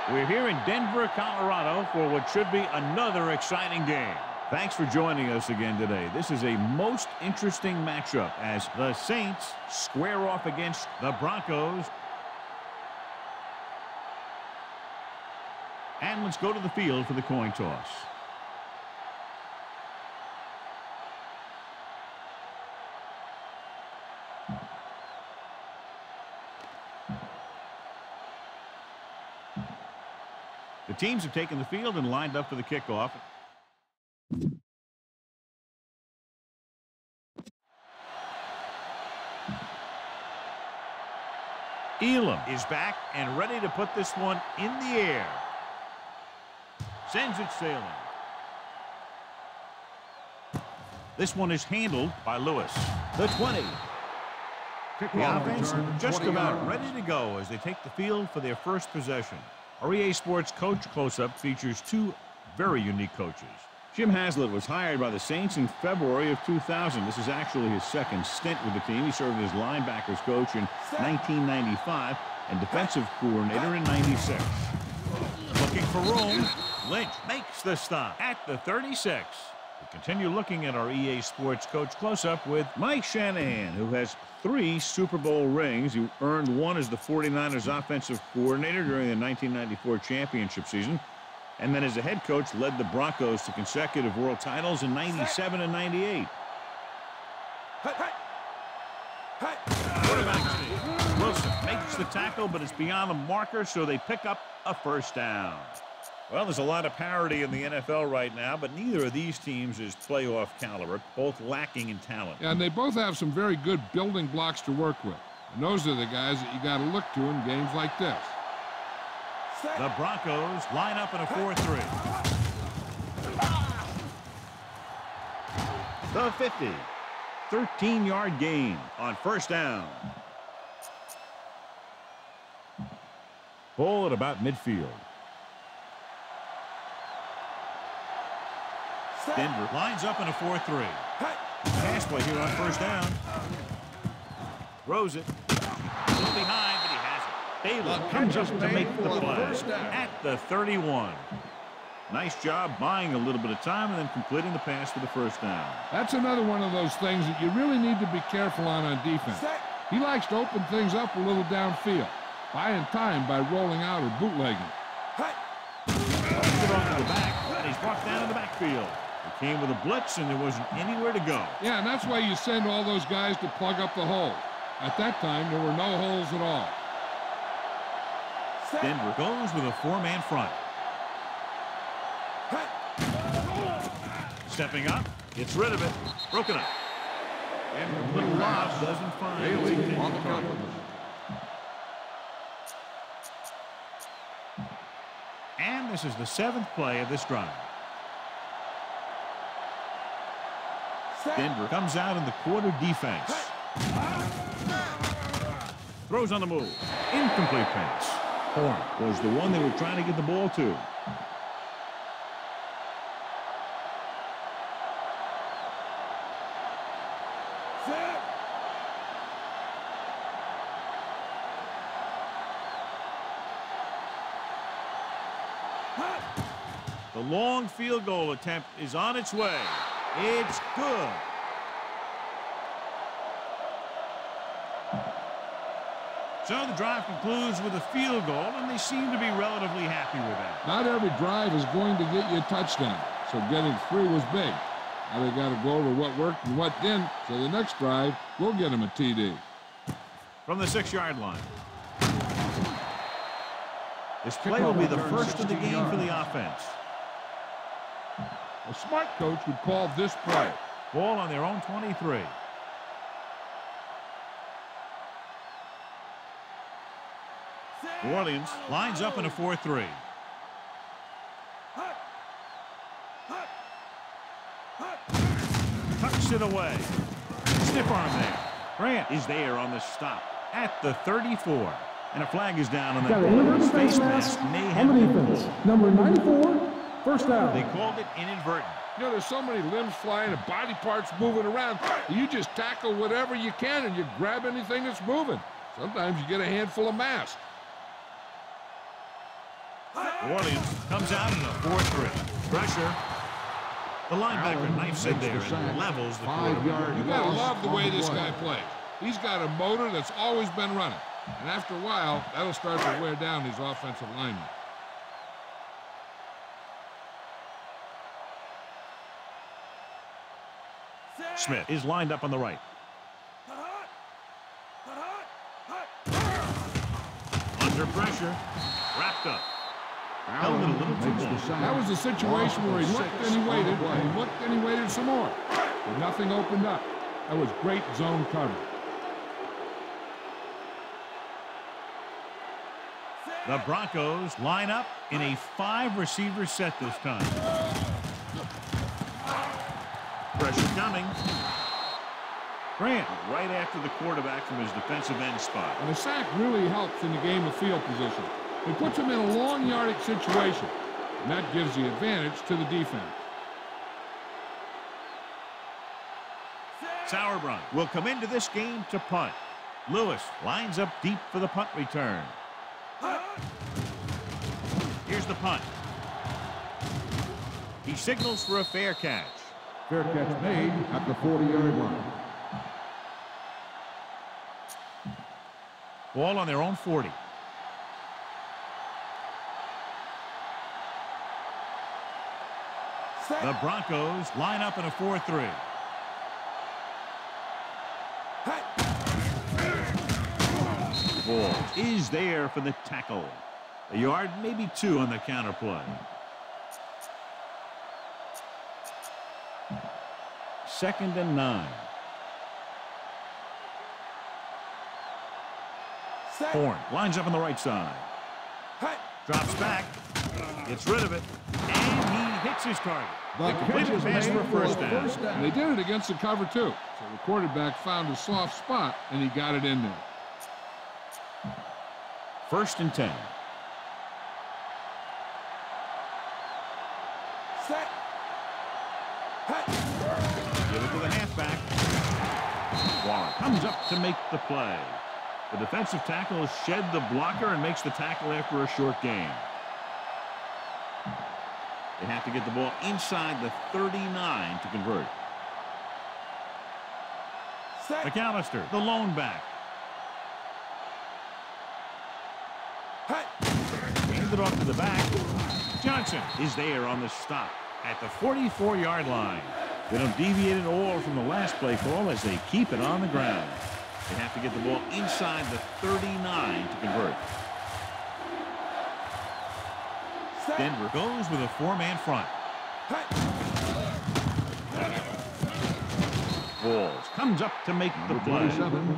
We're here in Denver, Colorado for what should be another exciting game. Thanks for joining us again today. This is a most interesting matchup as the Saints square off against the Broncos. And let's go to the field for the coin toss. The teams have taken the field and lined up for the kickoff. Elam is back and ready to put this one in the air. Sends it sailing. This one is handled by Lewis. The 20. The offense just about ready to go as they take the field for their first possession. Our EA Sports Coach Close-Up features two very unique coaches. Jim Haslett was hired by the Saints in February of 2000. This is actually his second stint with the team. He served as linebackers coach in 1995 and defensive coordinator in 96. Looking for room. Lynch makes the stop at the 36. We continue looking at our EA Sports Coach Close-Up with Mike Shanahan, who has 3 Super Bowl rings. He earned one as the 49ers offensive coordinator during the 1994 championship season. And then as a head coach, led the Broncos to consecutive world titles in 97 and 98. Quarterback sneak. Wilson makes the tackle, but it's beyond the marker, so they pick up a first down. Well, there's a lot of parity in the NFL right now, but neither of these teams is playoff caliber, both lacking in talent. Yeah, and they both have some very good building blocks to work with. And those are the guys that you got to look to in games like this. The Broncos line up in a 4-3. The 50. 13-yard gain on first down. Ball at about midfield. Denver lines up in a 4-3. Pass play here on first down. Throws it. Still behind, but he has it. Baylor comes up to make the play at the 31. Nice job buying a little bit of time and then completing the pass for the first down. That's another one of those things that you really need to be careful on defense. He likes to open things up a little downfield, buying time by rolling out or bootlegging. Get off to the back, and he's brought down in the backfield. It came with a blitz, and there wasn't anywhere to go. Yeah, and that's why you send all those guys to plug up the hole. At that time, there were no holes at all. Denver goes with a 4-man front. Stepping up, gets rid of it, broken up. And the little lob doesn't find Bailey on the cover. And this is the 7th play of this drive. Denver comes out in the quarter defense. Throws on the move. Incomplete pass. Horn was the one they were trying to get the ball to. The long field goal attempt is on its way. It's good. So the drive concludes with a field goal, and they seem to be relatively happy with that. Not every drive is going to get you a touchdown, so getting 3 was big. Now they got to go over what worked and what didn't, so the next drive will get them a TD. From the 6-yard line. This play will be the first of the game for the offense. A smart coach would call this play. Ball on their own 23. New Orleans lines up in a 4-3. Tucks it away. Stiff arm there. Grant is there on the stop at the 34. And a flag is down on that ball. Face mask may have on the defense. Number 94, first down. They called it inadvertent. You know, there's so many limbs flying and body parts moving around. You just tackle whatever you can and you grab anything that's moving. Sometimes you get a handful of mass. New Orleans comes out in a 4-3. Pressure. The linebacker knifes in there and levels the quarterback. You gotta love the way this guy plays. He's got a motor that's always been running. And after a while, that'll start to wear down these offensive linemen. Smith is lined up on the right. Under pressure. Wrapped up. Held it a little too long. That was a situation where he looked and he waited, and he looked and he waited some more. But nothing opened up. That was great zone cover. The Broncos line up in a 5-receiver set this time. Pressure coming. Grant right after the quarterback from his defensive end spot. And a sack really helps in the game of field position. It puts him in a long yardage situation, and that gives the advantage to the defense. Sauerbrunn will come into this game to punt. Lewis lines up deep for the punt return. Here's the punt. He signals for a fair catch. Fair catch made at the 40-yard line. Ball on their own 40. The Broncos line up in a 4-3. Ball is there for the tackle. A yard, maybe 2 on the counter play. Second and 9. Horn lines up on the right side. Drops back. Gets rid of it. And he hits his target. The completed pass for a first down. And they did it against the cover, too. So the quarterback found a soft spot, and he got it in there. First and 10. Set. Give it to the halfback. Warren comes up to make the play. The defensive tackle shed the blocker and makes the tackle after a short gain. They have to get the ball inside the 39 to convert. McAllister, the lone back. Handed off to the back. Johnson is there on the stop at the 44-yard line. They don't deviate at all from the last play call as they keep it on the ground. They have to get the ball inside the 39 to convert. Denver goes with a 4-man front. Balls comes up to make the play.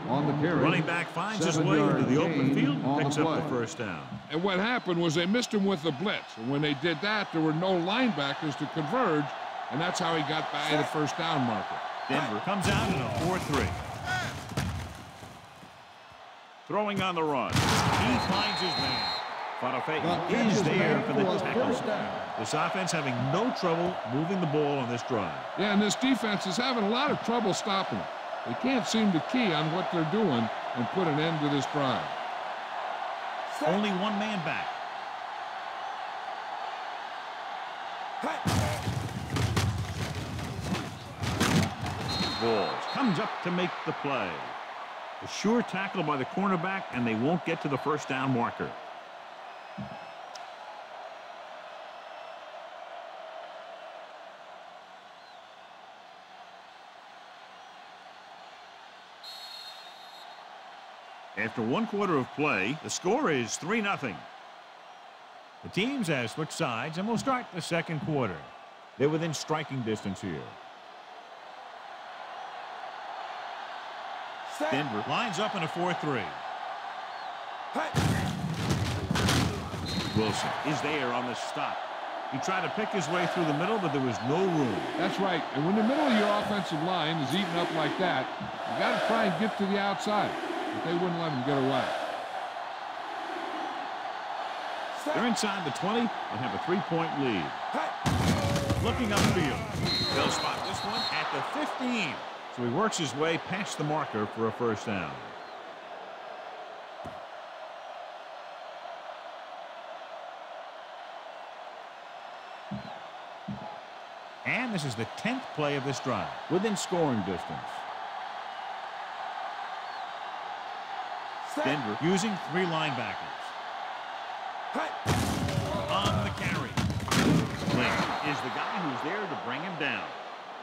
On the carry. Running back finds his way into the open field and picks up the first down. And what happened was they missed him with the blitz. And when they did that, there were no linebackers to converge, and that's how he got by the first down marker. Denver comes out in a 4-3. Throwing on the run. He finds his man. Fonafei is there for the tackle. This offense having no trouble moving the ball on this drive. Yeah, and this defense is having a lot of trouble stopping it. They can't seem to key on what they're doing and put an end to this drive. Only one man back. Balls comes up to make the play. A sure tackle by the cornerback, and they won't get to the first down marker. After 1 quarter of play, the score is 3-0. The teams have switched sides, and we'll start the second quarter. They're within striking distance here. Denver lines up in a 4-3. Wilson is there on the stop. He tried to pick his way through the middle, but there was no room. That's right. And when the middle of your offensive line is eaten up like that, you got to try and get to the outside. But they wouldn't let him get away. They're inside the 20 and have a 3-point lead. Looking upfield. They'll spot this one at the 15. So he works his way past the marker for a first down. time, this is the 10th play of this drive, within scoring distance. Denver using 3 linebackers. On the carry. Lynch is the guy who's there to bring him down.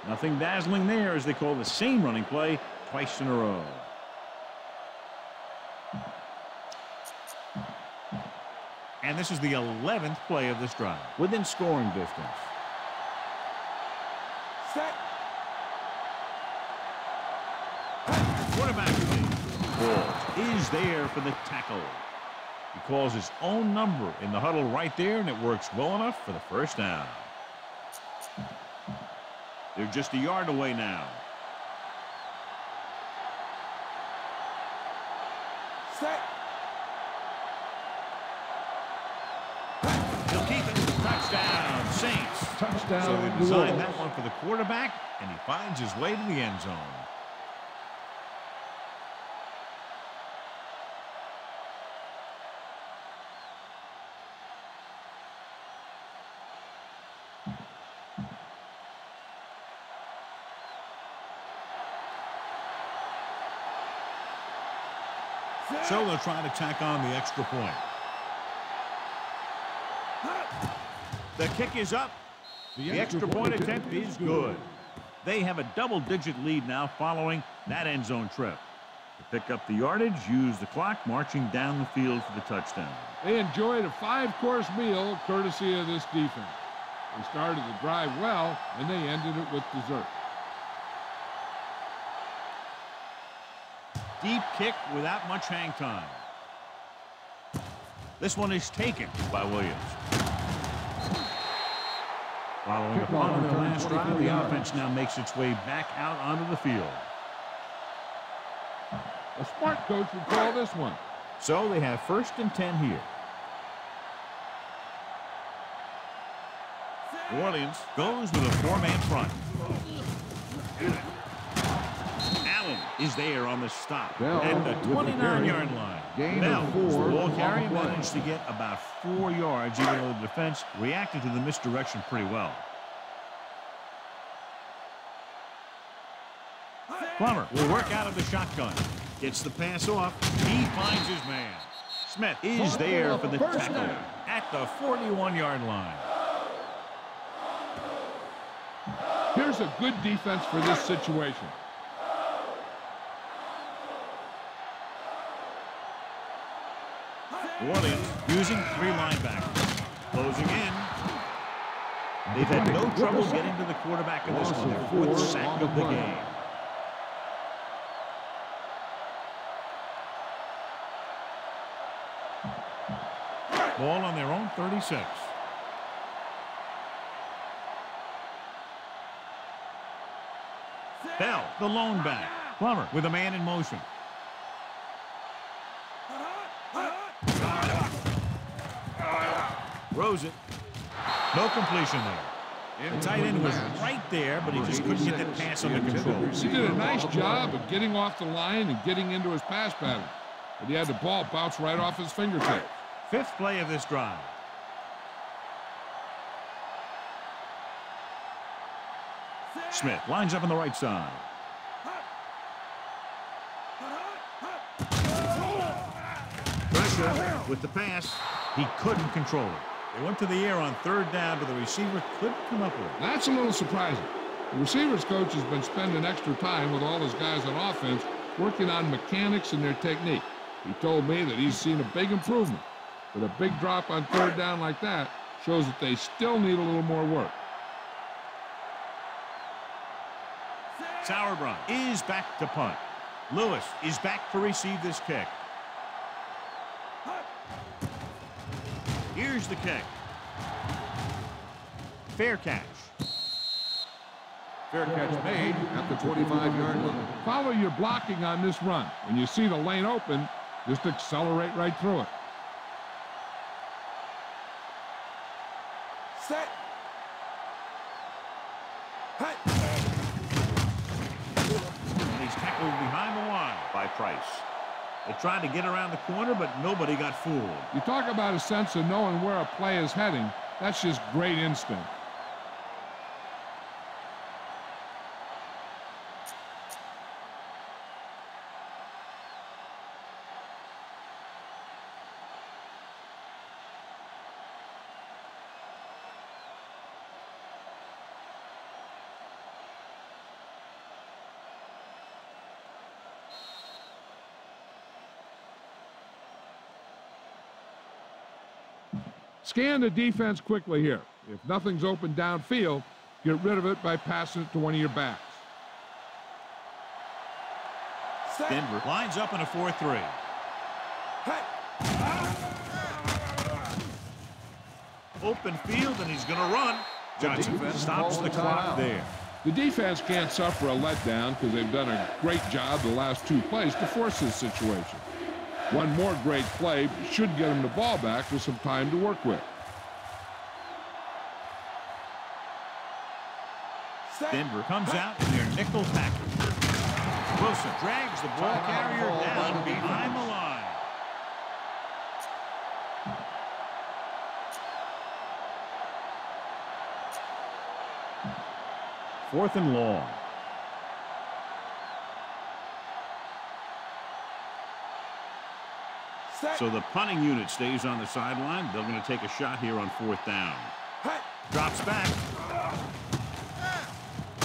Nothing dazzling there as they call the same running play twice in a row. And this is the 11th play of this drive, within scoring distance. Quarterback lead. Ball is there for the tackle. He calls his own number in the huddle right there, and it works well enough for the first down. They're just a yard away now. He'll keep it. Touchdown, Saints. Touchdown. So they designed that one for the quarterback, and he finds his way to the end zone. So they'll try to tack on the extra point. The kick is up. The extra point attempt is good. They have a double-digit lead now following that end zone trip. To pick up the yardage, use the clock, marching down the field for the touchdown. They enjoyed a 5-course meal courtesy of this defense. They started the drive well, and they ended it with dessert. Deep kick without much hang time. This one is taken by Williams. Following a punt on their last drive, the offense now makes its way back out onto the field. A smart coach would call this one. So they have 1st and 10 here. New Orleans goes with a 4-man front. Allen is there on the stop at the 29-yard line. Bell, the ball carrier, managed to get about 4 yards, even though the defense reacted to the misdirection pretty well. Plummer will work out of the shotgun. Gets the pass off. He finds his man. Smith is there for the tackle at the 41-yard line. Here's a good defense for this situation. New Orleans using 3 linebackers. Closing in. They've had no trouble getting to the quarterback in this one. Their 4th sack of the game. Ball on their own 36. Bell, the lone back. Plummer with a man in motion. Throws it. No completion there. The tight end was right there, but he just couldn't get that pass under control. He did a nice job of getting off the line and getting into his pass pattern. But he had the ball bounce right off his fingertips. 5th play of this drive. Smith lines up on the right side. Pressure with the pass. He couldn't control it. They went to the air on 3rd down, but the receiver couldn't come up with it. That's a little surprising. The receivers coach has been spending extra time with all his guys on offense working on mechanics and their technique. He told me that he's seen a big improvement. But a big drop on 3rd down like that shows that they still need a little more work. Sauerbrunn is back to punt. Lewis is back to receive this kick. Here's the kick. Fair catch. Fair catch made at the 25-yard line. Follow your blocking on this run. When you see the lane open, just accelerate right through it. Set. Hut. And he's tackled behind the line by Price. They tried to get around the corner, but nobody got fooled. You talk about a sense of knowing where a play is heading. That's just great instinct. Scan the defense quickly here. If nothing's open downfield, get rid of it by passing it to one of your backs. Denver lines up in a 4-3. Open field, and he's going to run. Johnson stops the clock there. The defense can't suffer a letdown because they've done a great job the last 2 plays to force this situation. One more great play should get them the ball back with some time to work with. Denver comes out in their nickel package. Wilson drags the ball carrier down behind the line. Fourth and long. So the punting unit stays on the sideline. They're going to take a shot here on 4th down. Drops back.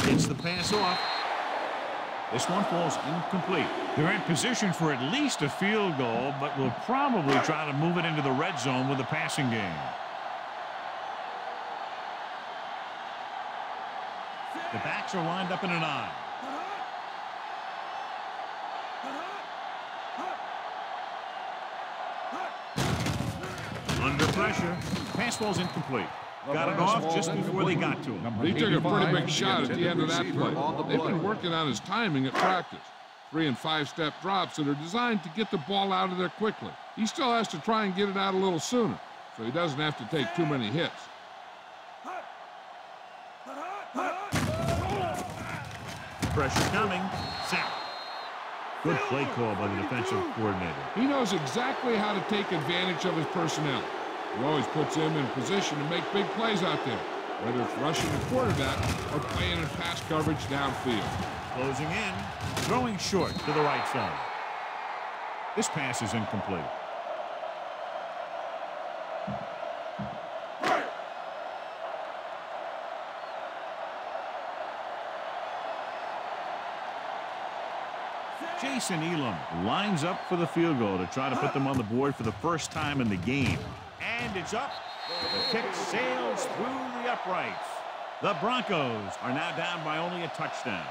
Gets the pass off. This one falls incomplete. They're in position for at least a field goal, but will probably try to move it into the red zone with the passing game. The backs are lined up in an I. Under pressure. Pass ball's incomplete. Got it off just before they got to him. He took a pretty big shot at the end of that play. They've been working on his timing at practice. 3- and 5-step drops that are designed to get the ball out of there quickly. He still has to try and get it out a little sooner, so he doesn't have to take too many hits. Pressure coming. Sack. Good play call by the defensive coordinator. He knows exactly how to take advantage of his personnel. He always puts him in position to make big plays out there, whether it's rushing the quarterback or playing in pass coverage downfield. Closing in, throwing short to the right side. This pass is incomplete. Jason Elam lines up for the field goal to try to put them on the board for the first time in the game. And it's up. The kick sails through the uprights. The Broncos are now down by only a touchdown.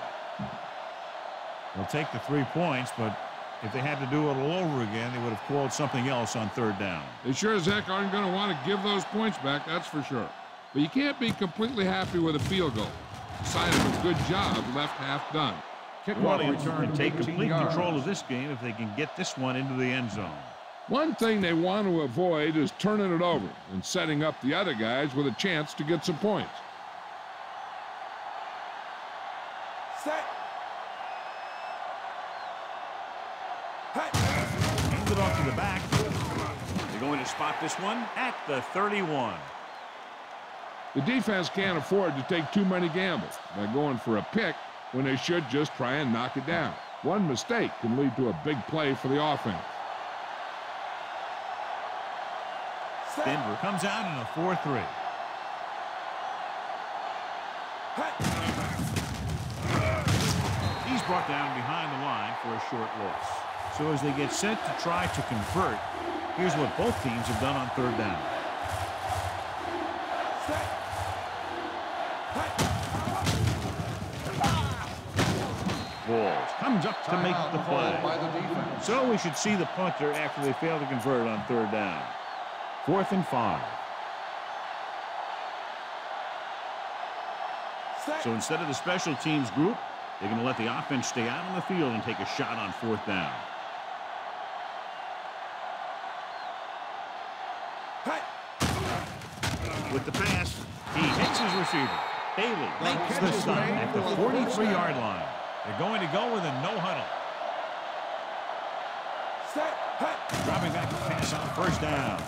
They'll take the 3 points, but if they had to do it all over again, they would have called something else on 3rd down. They sure as heck aren't going to want to give those points back, that's for sure. But you can't be completely happy with a field goal. A sign of a good job left half done. Warriors can take complete control of this game if they can get this one into the end zone. One thing they want to avoid is turning it over and setting up the other guys with a chance to get some points. Set. Hands it off to the back. They're going to spot this one at the 31. The defense can't afford to take too many gambles by going for a pick when they should just try and knock it down. One mistake can lead to a big play for the offense. Denver comes out in a 4-3. He's brought down behind the line for a short loss. So as they get set to try to convert, here's what both teams have done on 3rd down. Balls comes up to make the play. So we should see the punter after they fail to convert on 3rd down. 4th and 5. So instead of the special teams group, they're going to let the offense stay out on the field and take a shot on 4th down. With the pass, he hits his receiver. Bailey makes the stop at the 43-yard line. They're going to go with a no huddle. Dropping back to pass on 1st down.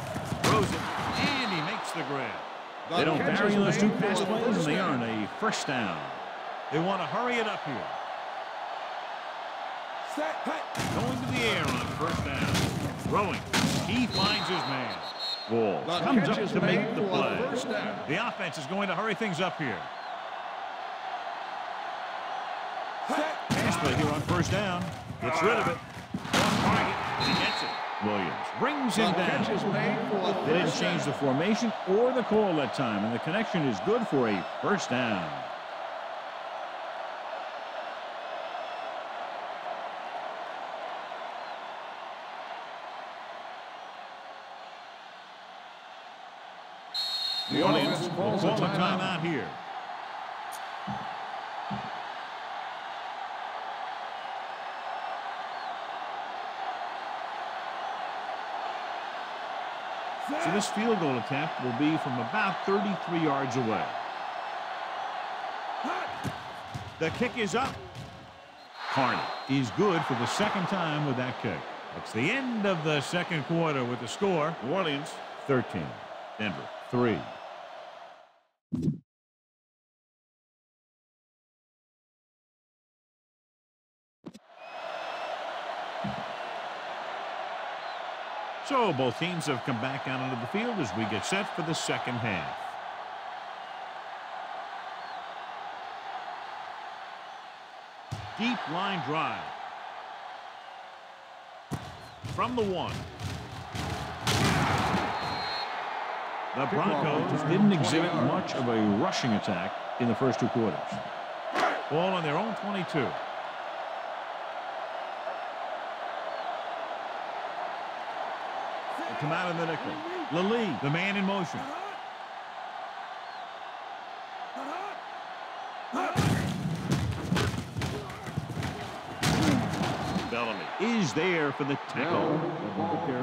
Throws it, and he makes the grab. They don't vary on those 2 pass plays, and they earn a 1st down. They want to hurry it up here. Going to the air on 1st down. Throwing. He finds his man. Ball comes up to make the play. The offense is going to hurry things up here. Pass play here on 1st down. Gets rid of it. On target. He gets it. Williams brings him Catch is down. made for a They didn't first change the down. formation or the call that time, and the connection is good for a first down. The Williams offense will calls call a a timeout. timeout here. So this field goal attempt will be from about 33 yards away. The kick is up. Carney is good for the second time with that kick. It's the end of the second quarter with the score. New Orleans 13, Denver 3. So both teams have come back out onto the field as we get set for the second half. Deep line drive. From the 1. The Broncos didn't exhibit much of a rushing attack in the first 2 quarters. Ball on their own 22. They come out in the nickel. Lally, the man in motion. Bellamy is there for the tackle.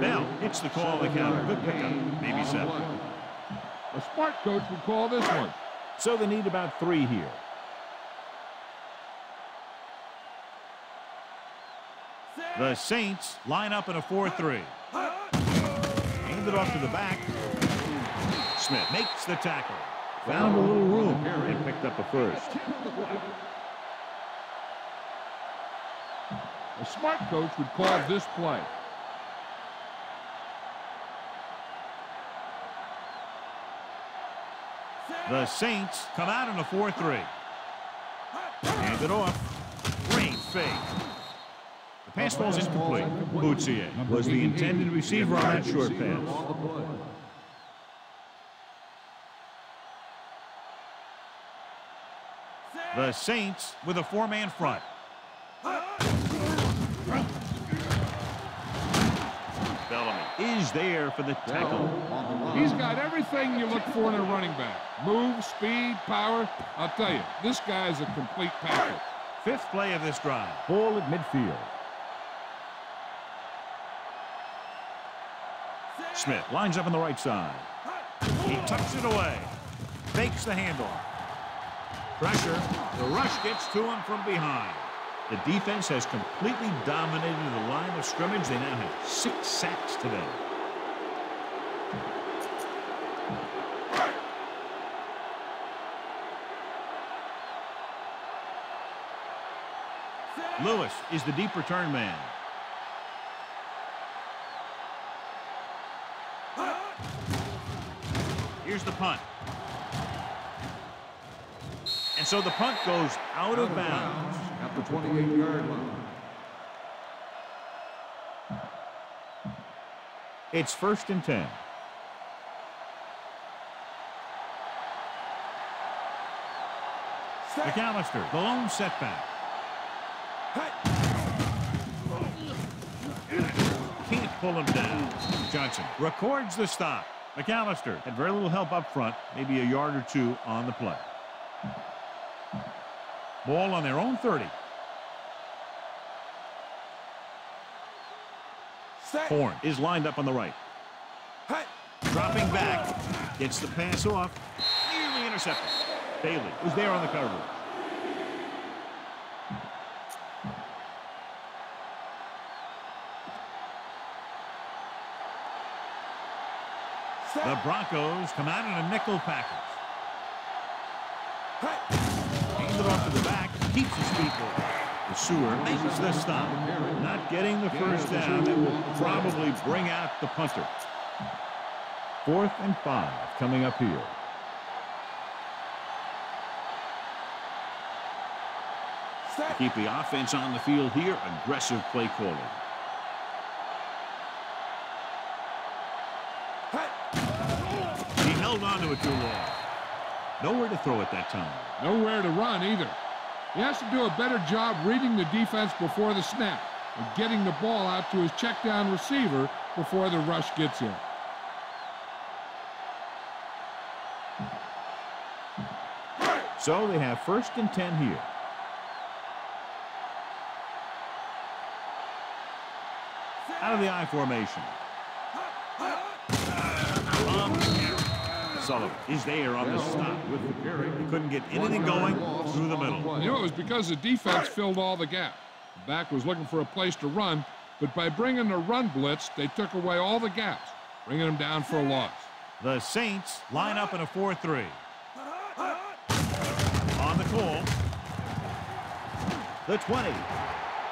Bell hits the call on the counter. Good pickup. Maybe 7. A smart coach would call this one. So they need about 3 here. The Saints line up in a 4-3. Hand it off to the back. Smith makes the tackle. Found a little room and picked up a first. A smart coach would call this play. The Saints come out in a 4-3. Hand it off. Great fake. The pass falls incomplete. Boutsier was the intended receiver on that short pass. The Saints with a 4-man front. Bellamy is there for the tackle. He's got everything you look for in a running back. Move, speed, power. I'll tell you, this guy is a complete package. 5th play of this drive. Ball at midfield. Smith lines up on the right side. He tucks it away. Fakes the handoff. Pressure. The rush gets to him from behind. The defense has completely dominated the line of scrimmage. They now have 6 sacks today. Lewis is the deep return man. Here's the punt. And so the punt goes out of bounds. At the 28-yard line. It's 1st and 10. McAllister, the lone setback. Can't pull him down. Johnson records the stop. McAllister had very little help up front, maybe a yard or 2 on the play. Ball on their own 30. Horn is lined up on the right. Dropping back. Gets the pass off. Nearly intercepted. Bailey was there on the coverage. The Broncos come out in a nickel package. Hands it off to the back. Keeps his feet moving. The Sewer makes the stop. Not getting the first down. That will probably bring out the punter. 4th and 5 coming up here. To keep the offense on the field here, aggressive play calling. into it too long. Nowhere to throw at that time. Nowhere to run either. He has to do a better job reading the defense before the snap and getting the ball out to his check down receiver before the rush gets in. So they have 1st and 10 here. Out of the I formation. Sullivan is there on the stop with the carry. He couldn't get anything going through the middle. You know, it was because the defense filled all the gaps. The back was looking for a place to run, but by bringing the run blitz, they took away all the gaps, bringing them down for a loss. The Saints line up in a 4-3. On the call. The 20,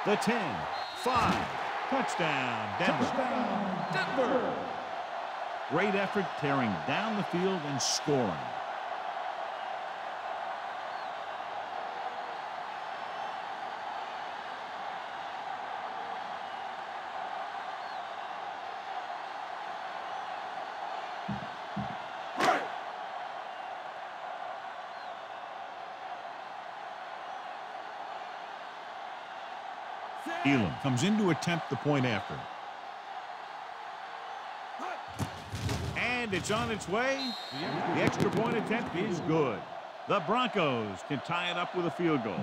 the 10, 5. Touchdown, Denver. Touchdown, Denver. Great effort tearing down the field and scoring. Elam comes in to attempt the point after. And it's on its way. The extra point attempt is good. The Broncos can tie it up with a field goal.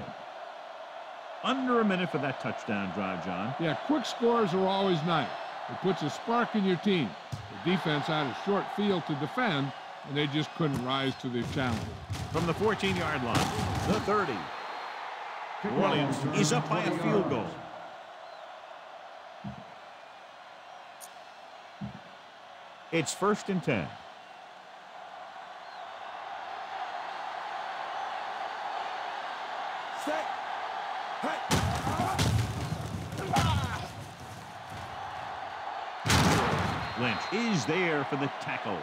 Under a minute for that touchdown drive, John. Yeah, quick scores are always nice. It puts a spark in your team. The defense had a short field to defend, and they just couldn't rise to the challenge. From the 14-yard line, the 30. New Orleans is up by a field goal. It's 1st and 10. Set. Hey. Lynch is there for the tackle.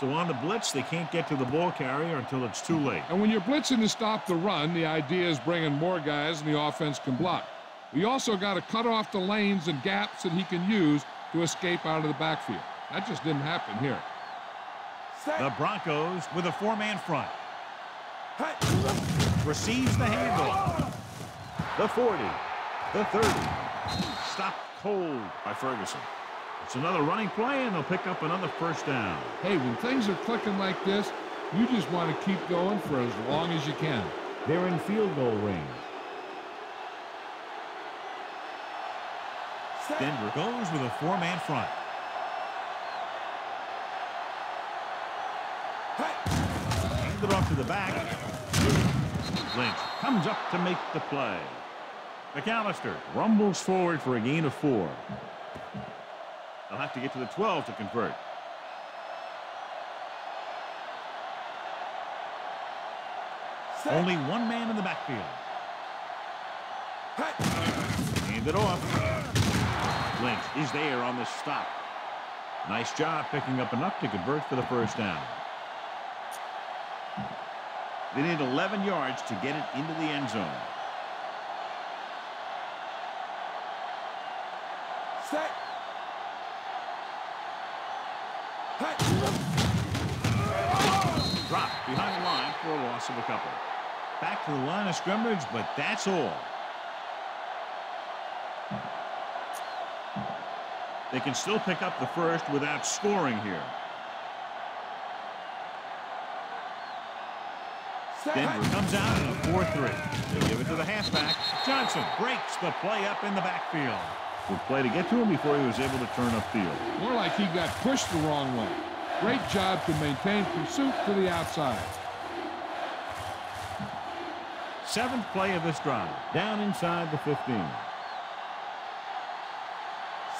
So on the blitz, they can't get to the ball carrier until it's too late. And when you're blitzing to stop the run, the idea is bringing more guys and the offense can block. We also got to cut off the lanes and gaps that he can use to escape out of the backfield. That just didn't happen here. The Broncos with a 4-man front. Hey. Receives the handoff. The 40. The 30. Stopped cold by Ferguson. It's another running play, and they'll pick up another 1st down. Hey, when things are clicking like this, you just want to keep going for as long as you can. They're in field goal range. Denver goes with a 4-man front. Handed off to the back. Lynch comes up to make the play. McAllister rumbles forward for a gain of 4. They'll have to get to the 12 to convert. Only one man in the backfield. Hand it off. Lynch is there on the stop. Nice job picking up enough to convert for the 1st down. They need 11 yards to get it into the end zone. Set. Dropped behind the line for a loss of a couple. Back to the line of scrimmage, but that's all. They can still pick up the 1st without scoring here. Denver comes out in a 4-3. They give it to the halfback. Johnson breaks the play up in the backfield. Good play to get to him before he was able to turn upfield. More like he got pushed the wrong way. Great job to maintain pursuit to the outside. 7th play of this drive. Down inside the 15.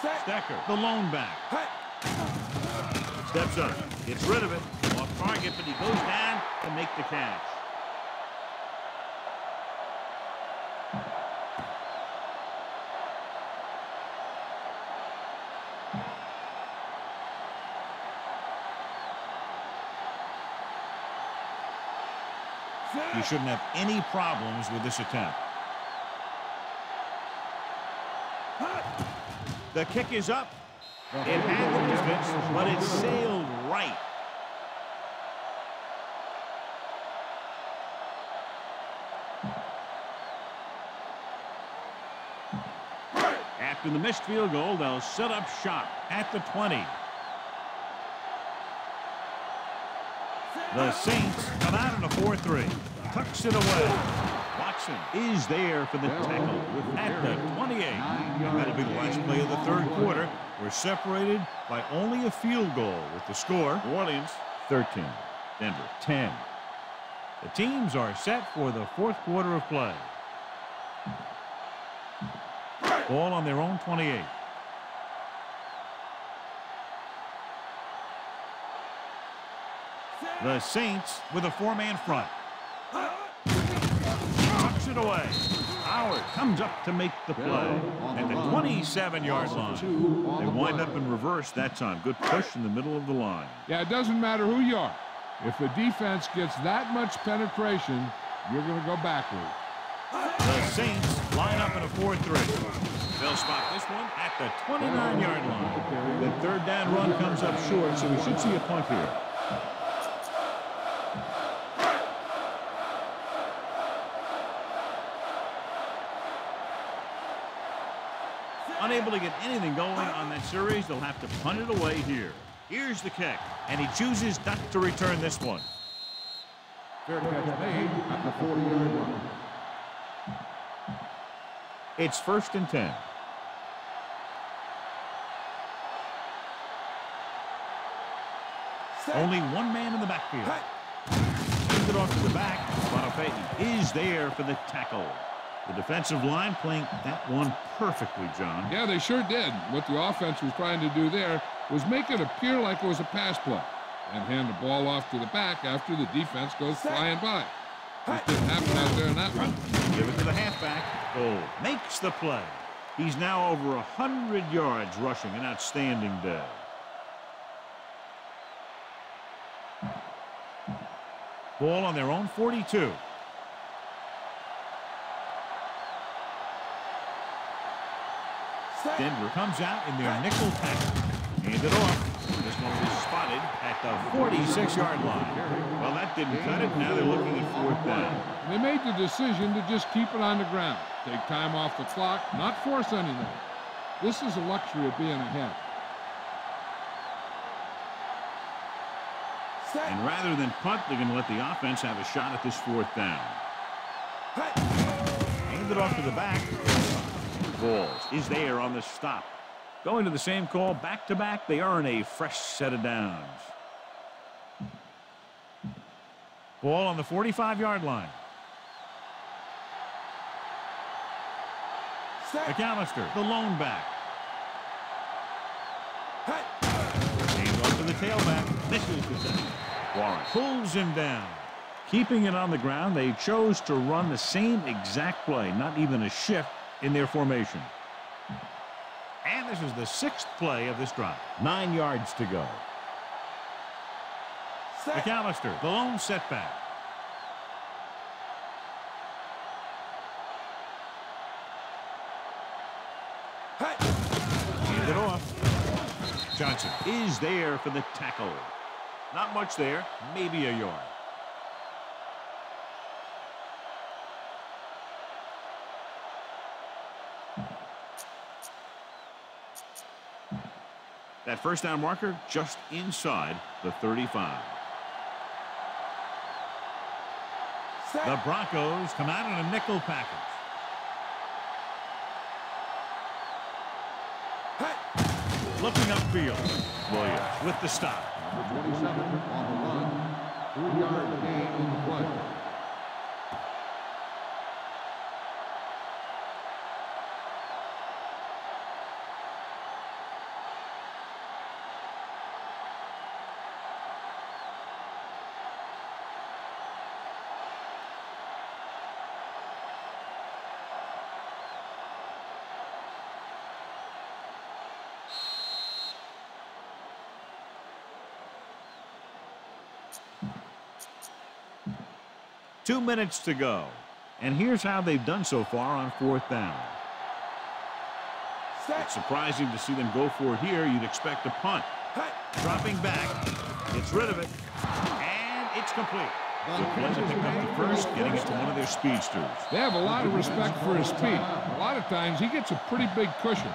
Stecker, the lone back. Steps up. Gets rid of it. Off target, but he goes down to make the catch. He shouldn't have any problems with this attempt. The kick is up. It had the distance, but it sailed right. After the missed field goal, they'll set up shop at the 20. The Saints come out in a 4-3. Tucks it away. Watson is there for the tackle at the 28. That'll be the last play of the third quarter. We're separated by only a field goal with the score. New Orleans 13, Denver 10. The teams are set for the fourth quarter of play. Ball on their own 28. The Saints with a four-man front. Tucks it away. Howard comes up to make the play at the 27-yard line. They wind up in reverse that time. Good push in the middle of the line. Yeah, it doesn't matter who you are. If the defense gets that much penetration, you're going to go backward. The Saints line up in a 4-3. They'll spot this one at the 29-yard line. The third down run comes up short, so we should see a punt here. Unable to get anything going on that series, they'll have to punt it away here. Here's the kick, and he chooses not to return this one. Fair catch made at the 40-yard line. It's 1st and 10. Only one man in the backfield. Hands it off to the back. Bonifay is there for the tackle. The defensive line playing that one perfectly, John. Yeah, they sure did. What the offense was trying to do there was make it appear like it was a pass play and hand the ball off to the back after the defense goes flying by. This didn't happen out there in that one. Give it to the halfback. Goal makes the play. He's now over 100 yards rushing. An outstanding day. Ball on their own 42. Denver comes out in their nickel tackle. Hand it off. This one is spotted at the 46-yard line. Well, that didn't cut it. Now they're looking at fourth down. They made the decision to just keep it on the ground. Take time off the clock, not force anything. This is a luxury of being ahead. And rather than punt, they're going to let the offense have a shot at this fourth down. Hand it off to the back. Balls is there on the stop. Going to the same call back-to-back, they earn a fresh set of downs. Ball on the 45-yard line. McAllister, the lone back. Hands off to the tailback. Misses the tackle. Warren pulls him down. Keeping it on the ground, they chose to run the same exact play, not even a shift in their formation. And this is the 6th play of this drive. 9 yards to go. McAllister, the lone setback. Hand it off. Johnson is there for the tackle. Not much there, maybe a yard. That first down marker just inside the 35. The Broncos come out in a nickel package. Looking upfield. Williams with the stop. Number 27 on the run. 3-yard gain in the play. Two minutes to go. And here's how they've done so far on fourth down. It's surprising to see them go for it here. You'd expect a punt. Dropping back. Gets rid of it. And it's complete. They picked up the first, getting it to one of their speedsters. They have a lot of respect for his speed. A lot of times he gets a pretty big cushion.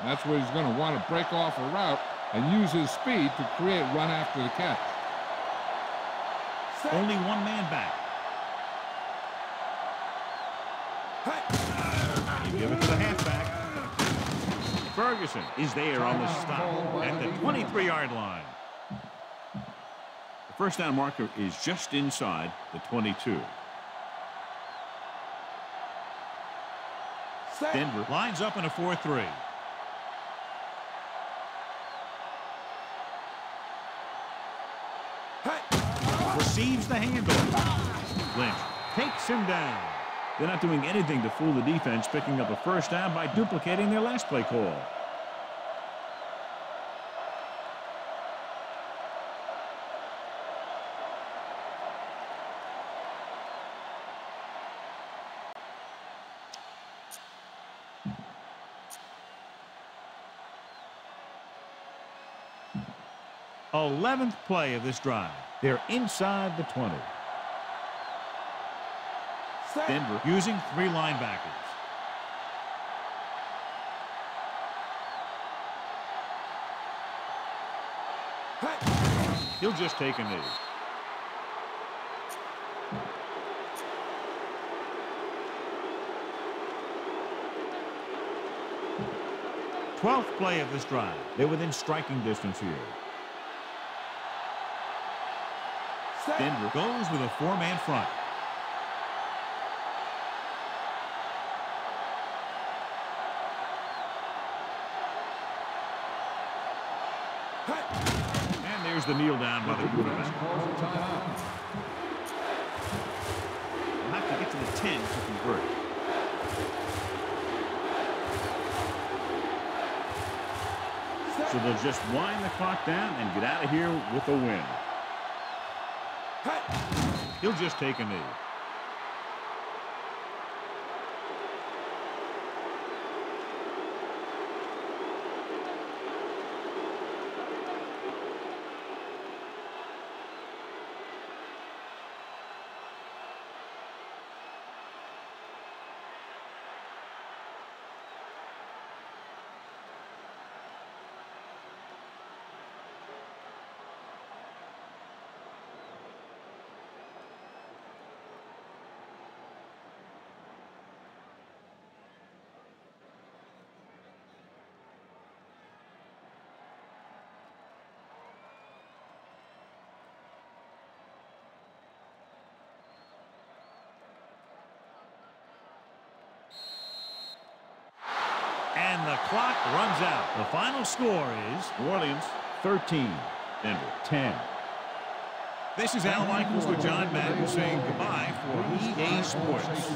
And that's where he's going to want to break off a route and use his speed to create run after the catch. Only one man back. You give it to the halfback. Ferguson is there on the stop at the 23-yard line. The first down marker is just inside the 22. Denver lines up in a 4-3. Receives the handoff. Lynch takes him down. They're not doing anything to fool the defense, picking up a first down by duplicating their last play call. Eleventh play of this drive. They're inside the 20. Denver using 3 linebackers. He'll just take a knee. Twelfth play of this drive. They're within striking distance here. Denver goes with a 4-man front. And there's the kneel down by the quarterback. They'll have to get to the 10 to convert. So they'll just wind the clock down and get out of here with a win. He'll just take a knee. And the clock runs out. The final score is New Orleans 13, Denver 10. This is Al Michaels with John Madden saying goodbye for EA Sports.